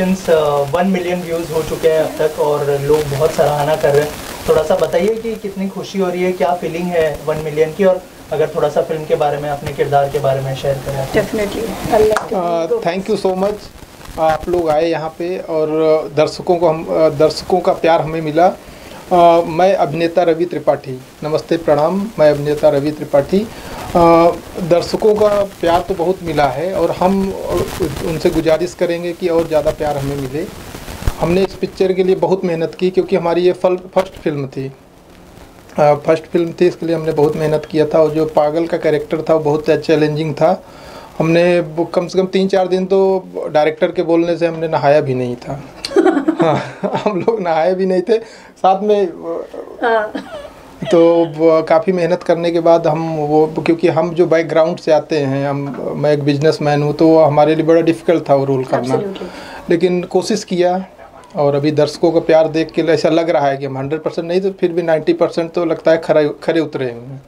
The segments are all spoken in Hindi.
कॉन्ग्रेचुलेशंस, 1 मिलियन व्यूज़ हो चुके हैं अब तक और लोग बहुत सराहना कर रहे हैं। थोड़ा सा बताइए कि कितनी खुशी हो रही है, क्या फीलिंग है 1 मिलियन की, और अगर थोड़ा सा फिल्म के बारे में, अपने किरदार के बारे में शेयर करें। Definitely thank you so much. आप लोग आए यहाँ पे और दर्शकों का प्यार हमें मिला। मैं अभिनेता रवि त्रिपाठी, नमस्ते प्रणाम, मैं अभिनेता रवि त्रिपाठी। दर्शकों का प्यार तो बहुत मिला है और हम उनसे गुजारिश करेंगे कि और ज़्यादा प्यार हमें मिले। हमने इस पिक्चर के लिए बहुत मेहनत की क्योंकि हमारी ये फर्स्ट फिल्म थी, इसके लिए हमने बहुत मेहनत किया था। और जो पागल का कैरेक्टर था वो बहुत चैलेंजिंग था। हमने कम से कम 3-4 दिन तो डायरेक्टर के बोलने से हमने नहाया भी नहीं था। हाँ, हम लोग नहाए भी नहीं थे साथ में। तो काफ़ी मेहनत करने के बाद हम क्योंकि हम जो बैकग्राउंड से आते हैं, मैं एक बिजनेसमैन हूँ, तो हमारे लिए बड़ा डिफ़िकल्ट था वो रोल करना। लेकिन कोशिश किया और अभी दर्शकों का प्यार देख के ऐसा लग रहा है कि हम 100% नहीं तो फिर भी 90% तो लगता है खरे उतरे हैं।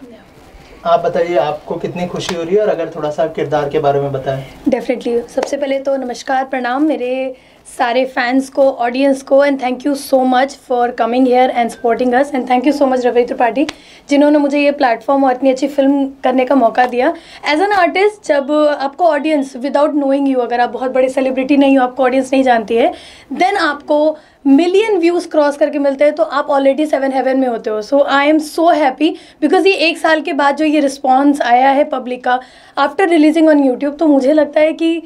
आप बताइए, आपको कितनी खुशी हो रही है, और अगर थोड़ा सा किरदार के बारे में बताएं। डेफिनेटली सबसे पहले तो नमस्कार प्रणाम मेरे सारे फैंस को, ऑडियंस को, and thank you so much for coming here and supporting us, and thank you so much Ravi Tripathi जिन्होंने मुझे ये प्लेटफॉर्म और इतनी अच्छी फिल्म करने का मौका दिया। एज एन आर्टिस्ट, जब आपको ऑडियंस विदाउट नोइंग यू, अगर आप बहुत बड़े सेलिब्रिटी नहीं हो, आपको ऑडियंस नहीं जानती है, देन आपको मिलियन व्यूज़ क्रॉस करके मिलते हैं, तो आप ऑलरेडी 7 हेवन में होते हो। So I am so happy because ये 1 साल के बाद जो ये रिस्पॉन्स आया है पब्लिक का आफ्टर रिलीजिंग ऑन यूट्यूब, तो मुझे लगता है कि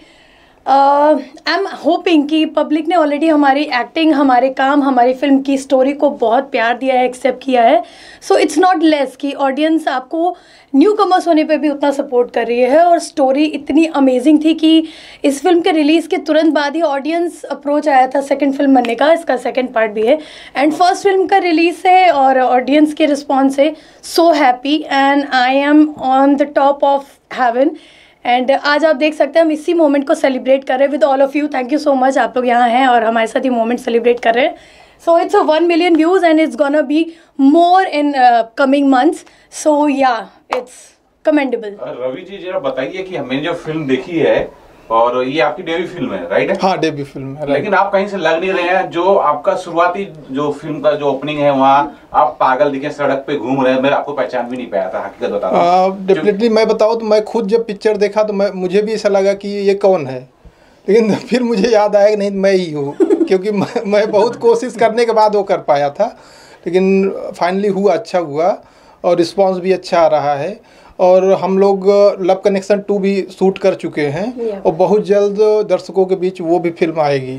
आई एम होपिंग कि पब्लिक ने ऑलरेडी हमारी एक्टिंग, हमारे काम, हमारी फिल्म की स्टोरी को बहुत प्यार दिया है, एक्सेप्ट किया है। सो इट्स नॉट लेस कि ऑडियंस आपको न्यू कमर्स होने पे भी उतना सपोर्ट कर रही है, और स्टोरी इतनी अमेजिंग थी कि इस फिल्म के रिलीज़ के तुरंत बाद ही ऑडियंस अप्रोच आया था सेकंड फिल्म बनने का। इसका सेकंड पार्ट भी है, एंड फर्स्ट फिल्म का रिलीज़ है और ऑडियंस के रिस्पॉन्स है। So happy and I M on the top of haven. And आज आप देख सकते हैं हम इसी मोमेंट को सेलिब्रेट कर रहे हैं with all of you. Thank you so much, आप लोग यहाँ हैं और हमारे साथ ये मोमेंट सेलिब्रेट कर रहे हैं। So it's 1 million views and it's gonna be more in coming months. So yeah it's commendable. Ravi ji जरा बताइए कि हमने जो फिल्म देखी है, और ये आपकी डेब्यू फिल्म है, राइट? हाँ, डेब्यू फिल्म है। लेकिन आप कहीं से लग नहीं रहे हैं। जो आपका शुरुआती जो फिल्म का जो ओपनिंग है, वहाँ आप पागल दिखे, सड़क पे घूम रहे हैं, मैं आपको पहचान भी नहीं पाया था, हकीकत बता रहा हूं। डेफिनेटली मैं बताऊँ तो मैं खुद जब पिक्चर देखा तो मुझे भी ऐसा लगा कि ये कौन है, लेकिन फिर मुझे याद आया कि नहीं, मैं ही हूँ। क्योंकि मैं बहुत कोशिश करने के बाद वो कर पाया था, लेकिन फाइनली हुआ, अच्छा हुआ और रिस्पॉन्स भी अच्छा आ रहा है। और हम लोग लव कनेक्शन 2 भी शूट कर चुके हैं और बहुत जल्द दर्शकों के बीच वो भी फिल्म आएगी।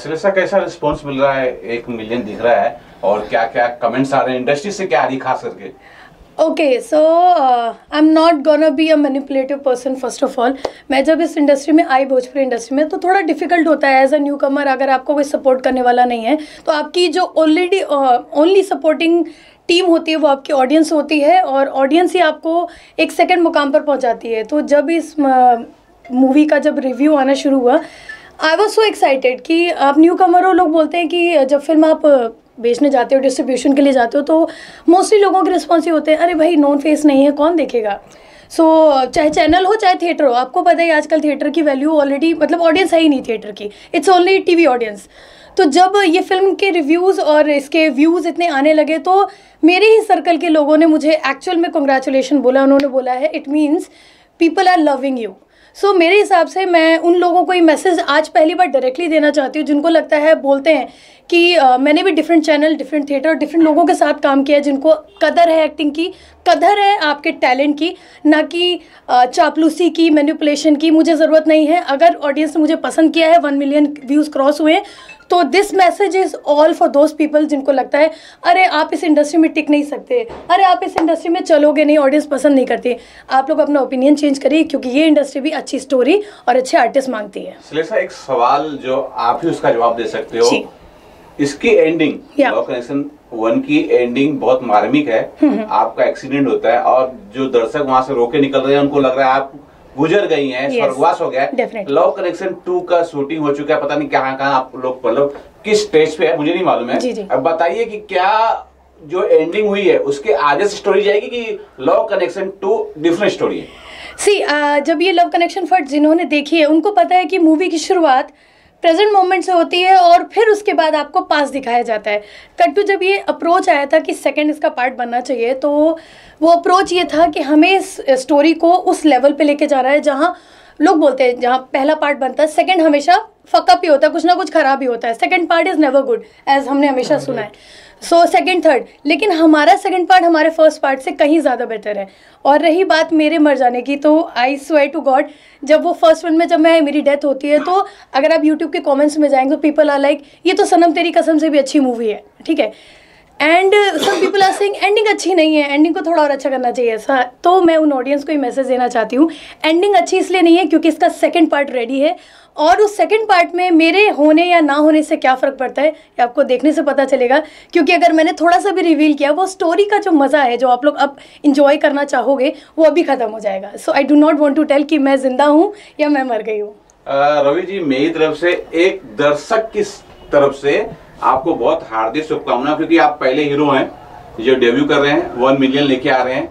श्रेष्ठा, कैसा रिस्पांस मिल रहा है? 1 मिलियन दिख रहा है, और क्या क्या कमेंट्स आ रहे हैं, इंडस्ट्री से क्या आ रही खास करके? Okay, so I am not gonna be a manipulative person. First of all, मैं जब इस इंडस्ट्री में आई, भोजपुरी इंडस्ट्री में, तो थोड़ा डिफिकल्ट होता है एज अ न्यू कमर। अगर आपको कोई सपोर्ट करने वाला नहीं है, तो आपकी जो ऑलरेडी ओनली सपोर्टिंग टीम होती है वो आपकी ऑडियंस होती है, और ऑडियंस ही आपको एक सेकंड मुकाम पर पहुंचाती है। तो जब इस मूवी का जब रिव्यू आना शुरू हुआ, आई वॉज सो एक्साइटेड कि आप न्यू कमर हो। लोग बोलते हैं कि जब फिल्म आप बेचने जाते हो, डिस्ट्रीब्यूशन के लिए जाते हो, तो मोस्टली लोगों के रिस्पॉन्स ही होते हैं, अरे भाई नॉन फेस नहीं है, कौन देखेगा। सो चाहे चैनल हो चाहे थिएटर हो, आपको पता है आजकल थिएटर की वैल्यू ऑलरेडी, मतलब ऑडियंस है ही नहीं थिएटर की, इट्स ओनली टीवी ऑडियंस। तो जब ये फिल्म के रिव्यूज़ और इसके व्यूज़ इतने आने लगे, तो मेरे ही सर्कल के लोगों ने मुझे एक्चुअल में कंग्रेचुलेशन बोला। उन्होंने बोला है it means people are loving you. So मेरे हिसाब से मैं उन लोगों को ये मैसेज आज पहली बार डायरेक्टली देना चाहती हूँ जिनको लगता है, बोलते हैं कि मैंने भी different channel, different theatre, different लोगों के साथ काम किया है, जिनको कदर है एक्टिंग की, कदर है आपके टैलेंट की, ना कि चापलूसी की, मैनिपुलेशन की। मुझे ज़रूरत नहीं है। अगर ऑडियंस ने मुझे पसंद किया है, 1 मिलियन व्यूज़ क्रॉस हुए, तो this message is all for those people जिनको लगता है अरे आप इस इंडस्ट्री में टिक नहीं सकते, अरे आप इस इंडस्ट्री में चलोगे नहीं, ऑडियंस पसंद नहीं करती। आप लोग अपना ओपिनियन चेंज करिए, क्योंकि ये इंडस्ट्री भी अच्छी स्टोरी और अच्छे आर्टिस्ट मांगती है। श्रेष्ठा, एक सवाल जो आप ही उसका जवाब दे सकते हो, इसकी एंडिंग, लव कनेक्शन 1 की एंडिंग बहुत मार्मिक है। आपका एक्सीडेंट होता है और जो दर्शक वहां से रोके निकल रहे हैं, उनको लग रहा है आप गुजर गई हैं, स्वर्गवास हो गया है। लव कनेक्शन 2 का शूटिंग हो चुका है, पता नहीं कहाँ आप लोग, मतलब किस स्टेज पे है मुझे नहीं मालूम है। अब बताइए कि क्या जो एंडिंग हुई है उसके आगे से स्टोरी जाएगी कि लव कनेक्शन 2 डिफरेंट स्टोरी है? जब ये लव कनेक्शन फर्स्ट जिन्होंने देखी है, उनको पता है कि मूवी की शुरुआत प्रेजेंट मोमेंट से होती है और फिर उसके बाद आपको पास दिखाया जाता है। कट टू जब ये अप्रोच आया था कि सेकंड इसका पार्ट बनना चाहिए, तो वो अप्रोच ये था कि हमें इस स्टोरी को उस लेवल पे लेके जा रहा है जहाँ लोग बोलते हैं जहाँ पहला पार्ट बनता है सेकंड हमेशा फकअप ही होता है, कुछ ना कुछ खराब ही होता है, second part is never good as हमने हमेशा सुना है। सो सेकंड थर्ड, लेकिन हमारा सेकंड पार्ट हमारे फर्स्ट पार्ट से कहीं ज़्यादा बेटर है। और रही बात मेरे मर जाने की, तो आई स्वेयर टू गॉड, जब वो फर्स्ट वन में जब मेरी डेथ होती है, तो अगर आप यूट्यूब के कमेंट्स में जाएंगे तो पीपल आर लाइक ये तो सनम तेरी कसम से भी अच्छी मूवी है, ठीक है, and some people are saying ending अच्छी नहीं है, एंडिंग को थोड़ा और अच्छा करना चाहिए ऐसा। तो मैं उन ऑडियंस को ये मैसेज देना चाहती हूँ, एंडिंग अच्छी इसलिए नहीं है क्योंकि इसका सेकंड पार्ट रेडी है, और उस सेकंड पार्ट में मेरे होने या ना होने से क्या फ़र्क पड़ता है ये आपको देखने से पता चलेगा। क्योंकि अगर मैंने थोड़ा सा भी रिवील किया, वो स्टोरी का जो मज़ा है जो आप लोग अब इंजॉय करना चाहोगे वो अभी ख़त्म हो जाएगा। So I do not want to tell कि मैं जिंदा हूँ या मैं मर गई हूँ। रवि जी, मेरी तरफ से एक दर्शक की तरफ से आपको बहुत हार्दिक शुभकामनाएं, क्योंकि आप पहले हीरो हैं जो डेब्यू कर रहे हैं, 1 मिलियन लेके आ रहे हैं,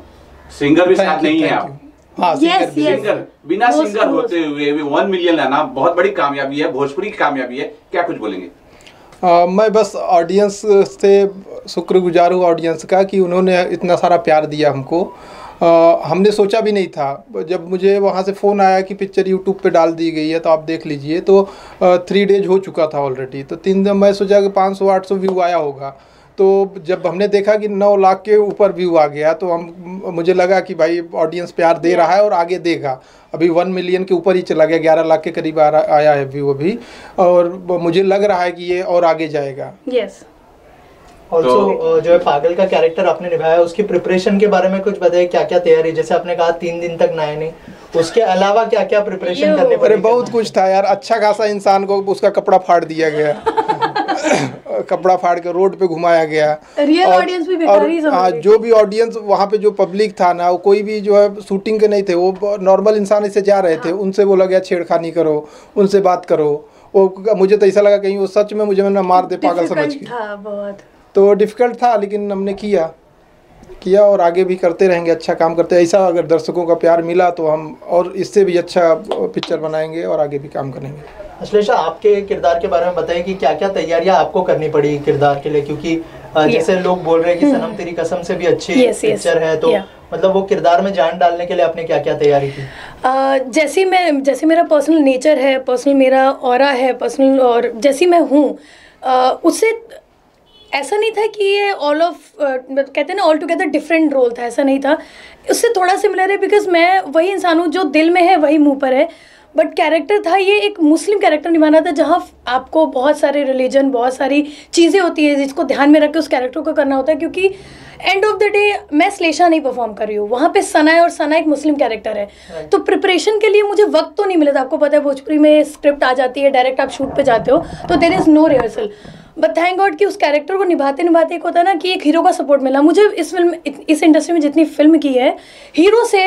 सिंगर भी साथ नहीं है आप। हाँ, सिंगर बिना सिंगर होते हुए भी 1 मिलियन लाना बहुत बड़ी कामयाबी है, भोजपुरी की कामयाबी है, क्या कुछ बोलेंगे? मैं बस ऑडियंस से शुक्रगुजार हूँ ऑडियंस का कि उन्होंने इतना सारा प्यार दिया हमको। हमने सोचा भी नहीं था, जब मुझे वहाँ से फ़ोन आया कि पिक्चर यूट्यूब पे डाल दी गई है तो आप देख लीजिए, तो 3 डेज हो चुका था ऑलरेडी, तो 3 दिन मैं सोचा कि 500-800 व्यू आया होगा। तो जब हमने देखा कि 9 लाख के ऊपर व्यू आ गया, तो मुझे लगा कि भाई ऑडियंस प्यार दे रहा है और आगे देगा। अभी 1 मिलियन के ऊपर ही चला गया, 11 लाख के करीब आया है व्यू अभी, और मुझे लग रहा है कि ये और आगे जाएगा। यस। ऑल्सो जो है पागल का कैरेक्टर आपने निभाया, उसकी प्रिपरेशन के बारे में कुछ बताइए, क्या क्या तैयारी, जैसे आपने कहा 3 दिन तक नहाए नहीं, उसके अलावा क्या क्या प्रिपरेशन करने पड़े? अरे बहुत कुछ था यार, अच्छा खासा इंसान को उसका कपड़ा फाड़ दिया गया कपड़ा फाड़ के रोड पे घुमाया गया। रियल ऑडियंस भी बेकार ही समझ रही थी। जो भी ऑडियंस वहाँ पे जो पब्लिक था ना, वो कोई भी जो है शूटिंग के नहीं थे, वो नॉर्मल इंसान इससे जा रहे थे, उनसे बोला गया छेड़खानी करो, उनसे बात करो। वो मुझे तो ऐसा लगा कहीं वो सच में मुझे ना मार दे पागल समझ के। बहुत तो डिफ़िकल्ट था, लेकिन हमने किया और आगे भी करते रहेंगे, अच्छा काम करते। ऐसा अगर दर्शकों का प्यार मिला तो हम और इससे भी अच्छा पिक्चर बनाएंगे और आगे भी काम करेंगे। अश्लेषा, आपके किरदार के बारे में बताइए कि क्या क्या तैयारियां आपको करनी पड़ी किरदार के लिए, क्योंकि जैसे लोग बोल रहे हैं कि सनम तेरी कसम से भी अच्छी पिक्चर है, तो मतलब वो किरदार में जान डालने के लिए आपने क्या क्या तैयारी की? जैसे मेरा पर्सनल नेचर है, पर्सनल मेरा ऑरा है पर्सनल, और जैसी मैं हूँ उससे ऐसा नहीं था कि ये कहते हैं ना ऑल टुगेदर डिफरेंट रोल था, ऐसा नहीं था। उससे थोड़ा सिमिलर है बिकॉज मैं वही इंसान हूँ जो दिल में है वही मुंह पर है, बट कैरेक्टर था ये एक मुस्लिम कैरेक्टर निभाना था, जहाँ आपको बहुत सारे रिलीजन, बहुत सारी चीज़ें होती है जिसको ध्यान में रख के उस कैरेक्टर को करना होता है। क्योंकि एंड ऑफ द डे मैं श्लेषा नहीं परफॉर्म कर रही हूँ, वहाँ पे सना है और सना एक मुस्लिम कैरेक्टर है। तो प्रिपरेशन के लिए मुझे वक्त तो नहीं मिला था। आपको पता है भोजपुरी में स्क्रिप्ट आ जाती है, डायरेक्ट आप शूट पे जाते हो, तो there is no rehearsal. But thank god कि उस कैरेक्टर को निभाते निभाते एक होता है ना कि एक हीरो का सपोर्ट मिला मुझे। इस इंडस्ट्री में जितनी फिल्म की है, हीरो से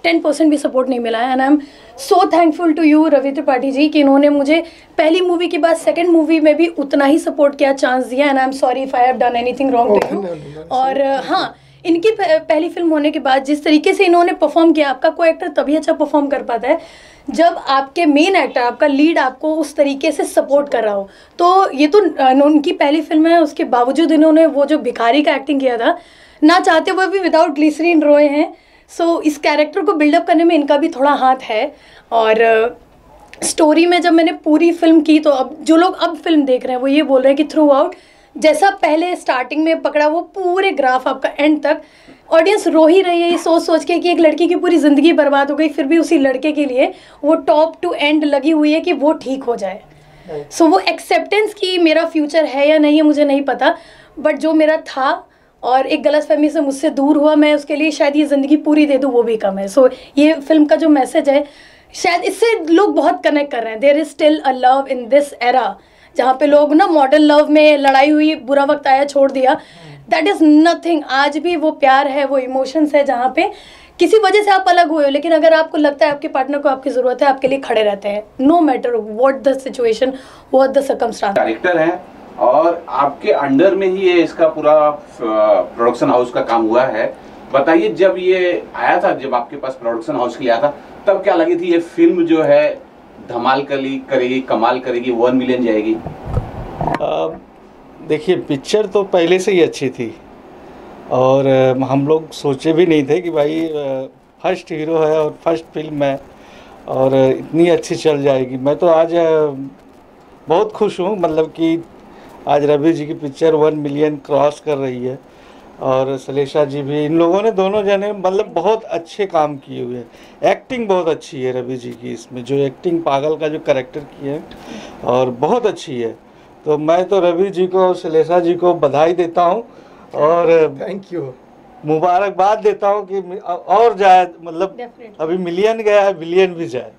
10% भी सपोर्ट नहीं मिला है। And I am so thankful to you Ravi Tripathi ji कि इन्होंने मुझे पहली मूवी के बाद सेकंड मूवी में भी उतना ही सपोर्ट किया, चांस दिया। And I am sorry if I have done anything wrong to you. और हाँ, इनकी पहली फिल्म होने के बाद जिस तरीके से इन्होंने परफॉर्म किया, आपका कोई एक्टर तभी अच्छा परफॉर्म कर पाता है जब आपके मेन एक्टर, आपका लीड आपको उस तरीके से सपोर्ट कर रहा हो। तो ये तो उनकी पहली फिल्म है, उसके बावजूद इन्होंने वो जो भिखारी का एक्टिंग किया था, ना चाहते हुए भी विदाउट ग्लिसरीन रोए हैं। सो इस कैरेक्टर को बिल्डअप करने में इनका भी थोड़ा हाथ है। और स्टोरी में जब मैंने पूरी फिल्म की, तो अब जो लोग अब फिल्म देख रहे हैं वो ये बोल रहे हैं कि थ्रू आउट जैसा पहले स्टार्टिंग में पकड़ा, वो पूरे ग्राफ आपका एंड तक ऑडियंस रो ही रही है ये सोच सोच के कि एक लड़की की पूरी ज़िंदगी बर्बाद हो गई, फिर भी उसी लड़के के लिए वो टॉप टू एंड लगी हुई है कि वो ठीक हो जाए। सो वो एक्सेप्टेंस की मेरा फ्यूचर है या नहीं है मुझे नहीं पता, बट जो मेरा था और एक गलतफहमी से मुझसे दूर हुआ, मैं उसके लिए शायद ये ज़िंदगी पूरी दे दूँ वो भी कम है। सो ये फिल्म का जो मैसेज है, शायद इससे लोग बहुत कनेक्ट कर रहे हैं। There is still a love in this era, जहाँ पे लोग ना मॉडर्न लव में लड़ाई हुई, बुरा वक्त आया छोड़ दिया, दैट इज़ नथिंग। आज भी वो प्यार है, वो इमोशंस है, जहाँ पे किसी वजह से आप अलग हुए हो, लेकिन अगर आपको लगता है आपके पार्टनर को आपकी ज़रूरत है, आपके लिए खड़े रहते हैं, no matter what the situation, what the circumstance. Director हैं और आपके अंडर में ही ये इसका पूरा प्रोडक्शन हाउस का काम हुआ है। बताइए, जब ये आया था, जब आपके पास प्रोडक्शन हाउस के लिए आया था, तब क्या लगी थी ये फिल्म जो है धमाल करेगी, कमाल करेगी, 1 मिलियन जाएगी? देखिए, पिक्चर तो पहले से ही अच्छी थी और हम लोग सोचे भी नहीं थे कि भाई फर्स्ट हीरो है और फर्स्ट फिल्म है और इतनी अच्छी चल जाएगी। मैं तो आज बहुत खुश हूँ, मतलब कि आज रवि जी की पिक्चर 1 मिलियन क्रॉस कर रही है और सलेशा जी भी, इन लोगों ने दोनों जने मतलब बहुत अच्छे काम किए हुए हैं। एक्टिंग बहुत अच्छी है रवि जी की, इसमें जो एक्टिंग पागल का जो कैरेक्टर किए हैं और बहुत अच्छी है। तो मैं तो रवि जी को और सलेशा जी को बधाई देता हूँ और थैंक यू, मुबारकबाद देता हूँ कि और जाए, मतलब अभी मिलियन गया है, बिलियन भी जाए।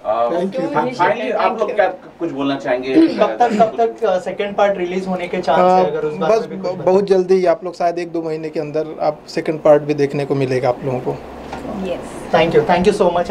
फाइनली आप लोग क्या कुछ बोलना चाहेंगे? कब तक सेकंड पार्ट रिलीज होने के चांस है? अगर उस बारे बस में भी कुछ बहुत जल्दी आप लोग शायद 1-2 महीने के अंदर आप सेकंड पार्ट भी देखने को मिलेगा आप लोगों को। Thank you so much.